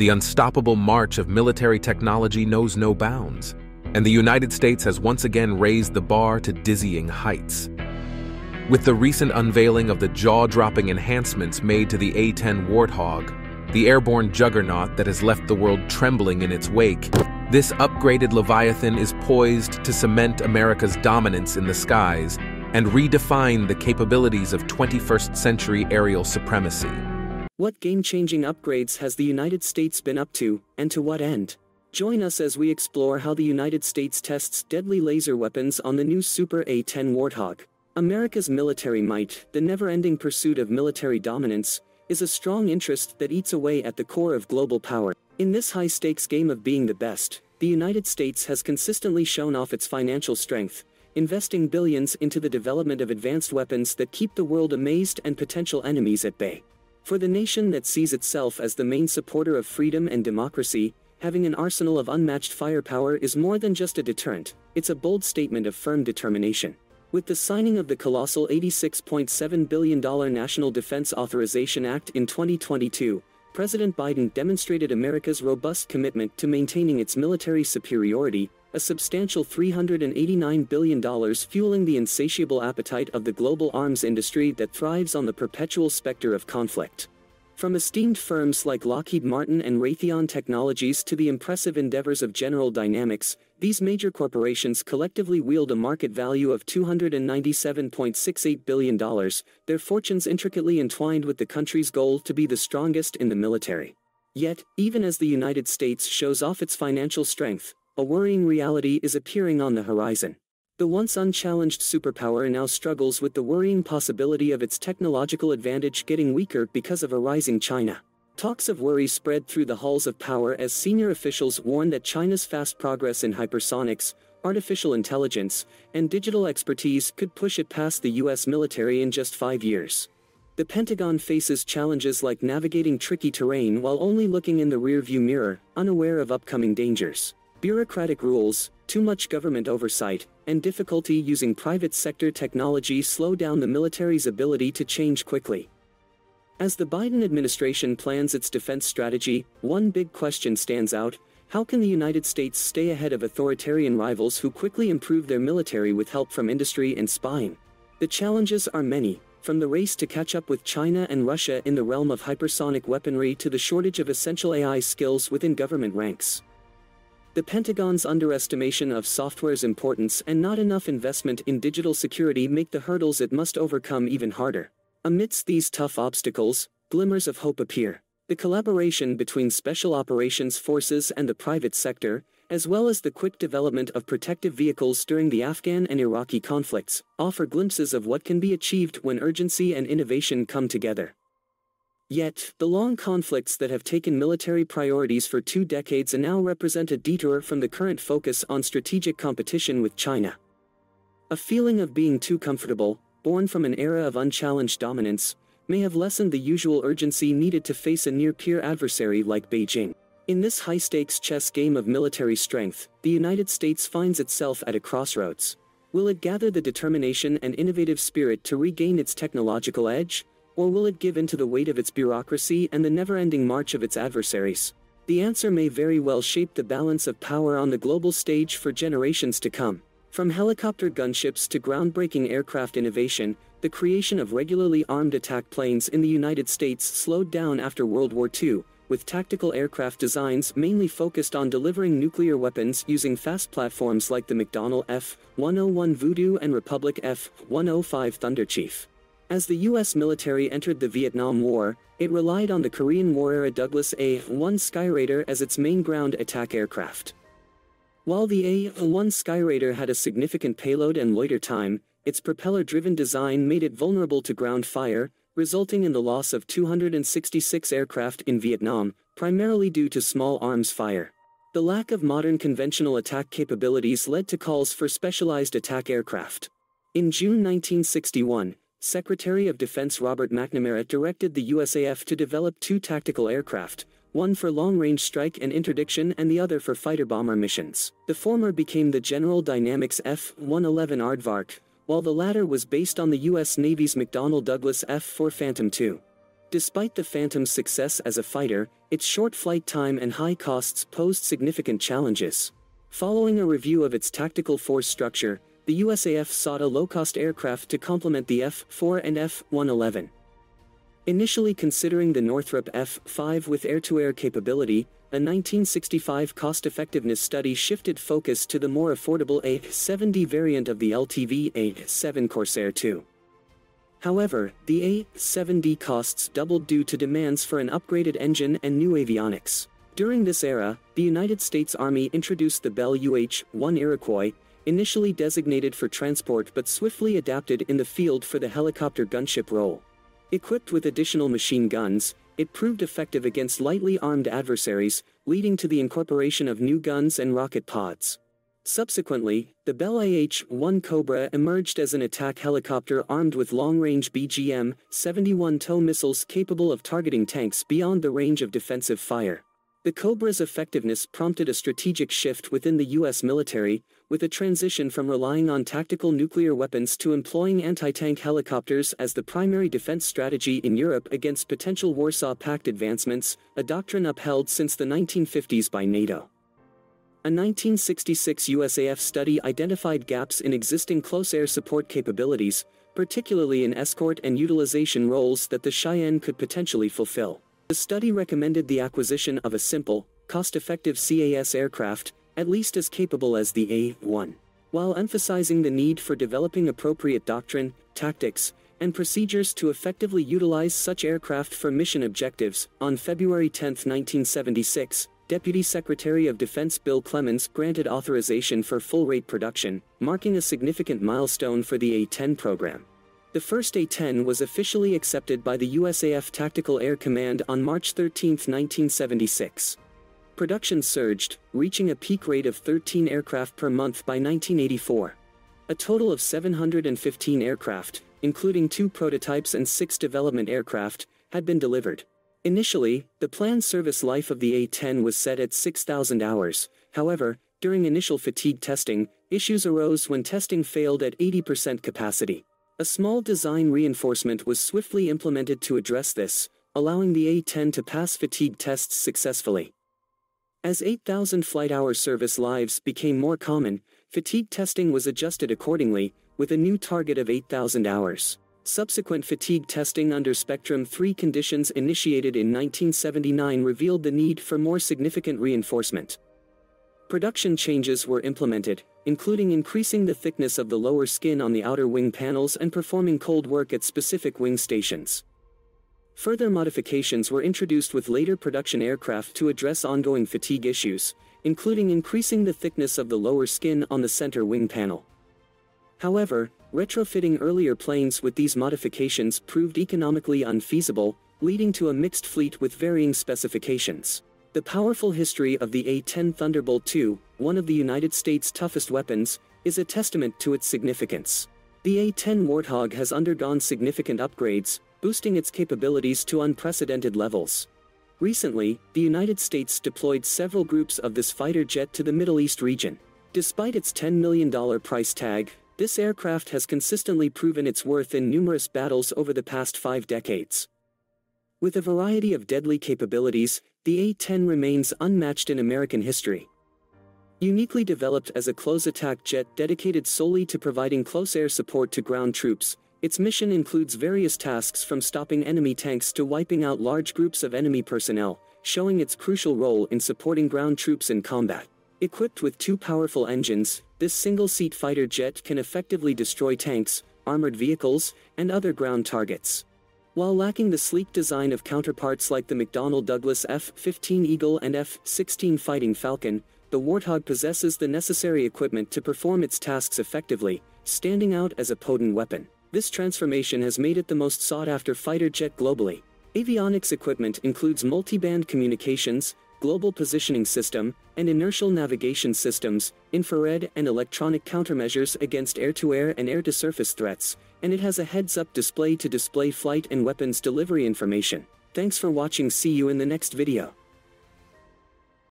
The unstoppable march of military technology knows no bounds, and the United States has once again raised the bar to dizzying heights. With the recent unveiling of the jaw-dropping enhancements made to the A10 Warthog, the airborne juggernaut that has left the world trembling in its wake, this upgraded Leviathan is poised to cement America's dominance in the skies and redefine the capabilities of 21st century aerial supremacy. What game-changing upgrades has the United States been up to, and to what end? Join us as we explore how the United States tests deadly laser weapons on the new Super A10 Warthog. America's military might, the never-ending pursuit of military dominance, is a strong interest that eats away at the core of global power. In this high-stakes game of being the best, the United States has consistently shown off its financial strength, investing billions into the development of advanced weapons that keep the world amazed and potential enemies at bay. For the nation that sees itself as the main supporter of freedom and democracy, having an arsenal of unmatched firepower is more than just a deterrent, it's a bold statement of firm determination. With the signing of the colossal $86.7 billion National Defense Authorization Act in 2022, President Biden demonstrated America's robust commitment to maintaining its military superiority, a substantial $389 billion fueling the insatiable appetite of the global arms industry that thrives on the perpetual specter of conflict. From esteemed firms like Lockheed Martin and Raytheon Technologies to the impressive endeavors of General Dynamics, these major corporations collectively wield a market value of $297.68 billion, their fortunes intricately entwined with the country's goal to be the strongest in the military. Yet, even as the United States shows off its financial strength, a worrying reality is appearing on the horizon. The once unchallenged superpower now struggles with the worrying possibility of its technological advantage getting weaker because of a rising China. Talks of worry spread through the halls of power as senior officials warn that China's fast progress in hypersonics, artificial intelligence, and digital expertise could push it past the US military in just 5 years. The Pentagon faces challenges like navigating tricky terrain while only looking in the rearview mirror, unaware of upcoming dangers. Bureaucratic rules, too much government oversight, and difficulty using private sector technology slow down the military's ability to change quickly. As the Biden administration plans its defense strategy, one big question stands out: how can the United States stay ahead of authoritarian rivals who quickly improve their military with help from industry and spying? The challenges are many, from the race to catch up with China and Russia in the realm of hypersonic weaponry to the shortage of essential AI skills within government ranks. The Pentagon's underestimation of software's importance and not enough investment in digital security make the hurdles it must overcome even harder. Amidst these tough obstacles, glimmers of hope appear. The collaboration between special operations forces and the private sector, as well as the quick development of protective vehicles during the Afghan and Iraqi conflicts, offer glimpses of what can be achieved when urgency and innovation come together. Yet, the long conflicts that have taken military priorities for 2 decades now represent a detour from the current focus on strategic competition with China. A feeling of being too comfortable, born from an era of unchallenged dominance, may have lessened the usual urgency needed to face a near-peer adversary like Beijing. In this high-stakes chess game of military strength, the United States finds itself at a crossroads. Will it gather the determination and innovative spirit to regain its technological edge? Or will it give in to the weight of its bureaucracy and the never-ending march of its adversaries? The answer may very well shape the balance of power on the global stage for generations to come. From helicopter gunships to groundbreaking aircraft innovation, the creation of regularly armed attack planes in the United States slowed down after World War II, with tactical aircraft designs mainly focused on delivering nuclear weapons using fast platforms like the McDonnell F-101 Voodoo and Republic F-105 Thunderchief. As the U.S. military entered the Vietnam War, it relied on the Korean War-era Douglas A-1 Skyraider as its main ground attack aircraft. While the A-1 Skyraider had a significant payload and loiter time, its propeller-driven design made it vulnerable to ground fire, resulting in the loss of 266 aircraft in Vietnam, primarily due to small arms fire. The lack of modern conventional attack capabilities led to calls for specialized attack aircraft. In June 1961, Secretary of Defense Robert McNamara directed the USAF to develop 2 tactical aircraft, one for long-range strike and interdiction and the other for fighter-bomber missions. The former became the General Dynamics F-111 Aardvark, while the latter was based on the U.S. Navy's McDonnell Douglas F-4 Phantom II. Despite the Phantom's success as a fighter, its short flight time and high costs posed significant challenges. Following a review of its tactical force structure, the USAF sought a low-cost aircraft to complement the F-4 and F-111. Initially considering the Northrop F-5 with air-to-air capability, a 1965 cost-effectiveness study shifted focus to the more affordable A-70 variant of the LTV A-7 Corsair II. However, the A-70 costs doubled due to demands for an upgraded engine and new avionics. During this era, the United States Army introduced the Bell UH-1 Iroquois, initially designated for transport but swiftly adapted in the field for the helicopter gunship role. Equipped with additional machine guns, it proved effective against lightly armed adversaries, leading to the incorporation of new guns and rocket pods. Subsequently, the Bell UH-1 Cobra emerged as an attack helicopter armed with long-range BGM-71 tow missiles capable of targeting tanks beyond the range of defensive fire. The Cobra's effectiveness prompted a strategic shift within the U.S. military, with a transition from relying on tactical nuclear weapons to employing anti-tank helicopters as the primary defense strategy in Europe against potential Warsaw Pact advancements, a doctrine upheld since the 1950s by NATO. A 1966 USAF study identified gaps in existing close air support capabilities, particularly in escort and utilization roles that the Cheyenne could potentially fulfill. The study recommended the acquisition of a simple, cost-effective CAS aircraft, at least as capable as the A-1, while emphasizing the need for developing appropriate doctrine, tactics, and procedures to effectively utilize such aircraft for mission objectives. On February 10, 1976, Deputy Secretary of Defense Bill Clemens granted authorization for full-rate production, marking a significant milestone for the A-10 program. The first A-10 was officially accepted by the USAF Tactical Air Command on March 13, 1976. Production surged, reaching a peak rate of 13 aircraft per month by 1984. A total of 715 aircraft, including 2 prototypes and 6 development aircraft, had been delivered. Initially, the planned service life of the A-10 was set at 6,000 hours. However, during initial fatigue testing, issues arose when testing failed at 80% capacity. A small design reinforcement was swiftly implemented to address this, allowing the A-10 to pass fatigue tests successfully. As 8,000 flight-hour service lives became more common, fatigue testing was adjusted accordingly, with a new target of 8,000 hours. Subsequent fatigue testing under Spectrum 3 conditions initiated in 1979 revealed the need for more significant reinforcement. Production changes were implemented, including increasing the thickness of the lower skin on the outer wing panels and performing cold work at specific wing stations. Further modifications were introduced with later production aircraft to address ongoing fatigue issues, including increasing the thickness of the lower skin on the center wing panel. However, retrofitting earlier planes with these modifications proved economically unfeasible, leading to a mixed fleet with varying specifications. The powerful history of the A-10 Thunderbolt II, one of the United States' toughest weapons, is a testament to its significance. The A-10 Warthog has undergone significant upgrades, boosting its capabilities to unprecedented levels. Recently, the United States deployed several groups of this fighter jet to the Middle East region. Despite its $10 million price tag, this aircraft has consistently proven its worth in numerous battles over the past 5 decades. With a variety of deadly capabilities, the A-10 remains unmatched in American history. Uniquely developed as a close-attack jet dedicated solely to providing close air support to ground troops, its mission includes various tasks from stopping enemy tanks to wiping out large groups of enemy personnel, showing its crucial role in supporting ground troops in combat. Equipped with 2 powerful engines, this single-seat fighter jet can effectively destroy tanks, armored vehicles, and other ground targets. While lacking the sleek design of counterparts like the McDonnell Douglas F-15 Eagle and F-16 Fighting Falcon, the Warthog possesses the necessary equipment to perform its tasks effectively, standing out as a potent weapon. This transformation has made it the most sought-after fighter jet globally. Avionics equipment includes multiband communications, global positioning system, and inertial navigation systems, infrared and electronic countermeasures against air-to-air and air-to-surface threats, and it has a heads-up display to display flight and weapons delivery information. Thanks for watching. See you in the next video.